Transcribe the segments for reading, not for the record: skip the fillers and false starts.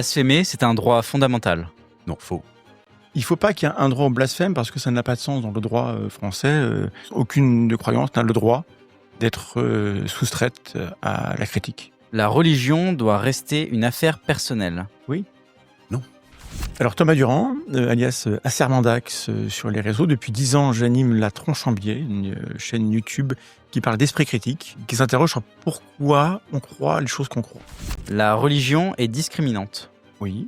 Blasphémer, c'est un droit fondamental. Non, faux. Il ne faut pas qu'il y ait un droit au blasphème parce que ça n'a pas de sens dans le droit français. Aucune de croyance n'a le droit d'être soustraite à la critique. La religion doit rester une affaire personnelle. Oui. Non. Alors Thomas Durand, alias Assermandax sur les réseaux, depuis 10 ans j'anime La Tronche en Biais, une chaîne YouTube qui parle d'esprit critique, qui s'interroge sur pourquoi on croit les choses qu'on croit. La religion est discriminante. Oui.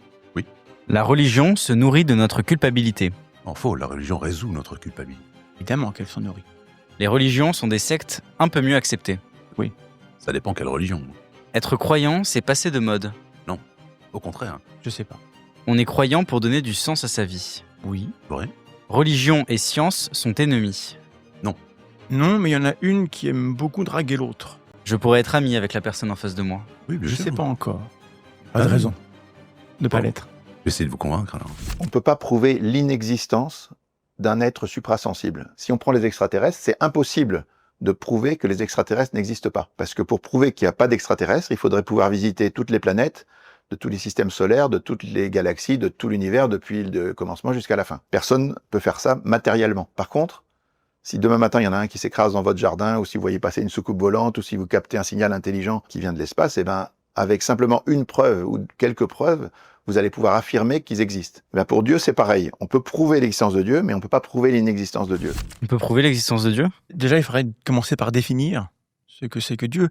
La religion se nourrit de notre culpabilité. Non, faux. La religion résout notre culpabilité. Évidemment qu'elle s'en nourrit. Les religions sont des sectes un peu mieux acceptées. Ça dépend quelle religion. Être croyant, c'est passer de mode. Au contraire. Je sais pas. On est croyant pour donner du sens à sa vie. Oui. Vrai. Religion et science sont ennemis. Non, mais il y en a une qui aime beaucoup draguer l'autre. Je pourrais être ami avec la personne en face de moi. Oui, bien Je sûr. sais pas encore. Pas de Ah, raison de pas Bon. l'être. J'essaie de vous convaincre alors. On ne peut pas prouver l'inexistence d'un être suprasensible. Si on prend les extraterrestres, c'est impossible de prouver que les extraterrestres n'existent pas. Parce que pour prouver qu'il n'y a pas d'extraterrestres, il faudrait pouvoir visiter toutes les planètes, de tous les systèmes solaires, de toutes les galaxies, de tout l'univers depuis le commencement jusqu'à la fin. Personne ne peut faire ça matériellement. Par contre, si demain matin il y en a un qui s'écrase dans votre jardin, ou si vous voyez passer une soucoupe volante, ou si vous captez un signal intelligent qui vient de l'espace, eh ben, avec simplement une preuve ou quelques preuves, vous allez pouvoir affirmer qu'ils existent. Eh bien, pour Dieu, c'est pareil. On peut prouver l'existence de Dieu, mais on ne peut pas prouver l'inexistence de Dieu. On peut prouver l'existence de Dieu ? Déjà, il faudrait commencer par définir ce que c'est que Dieu.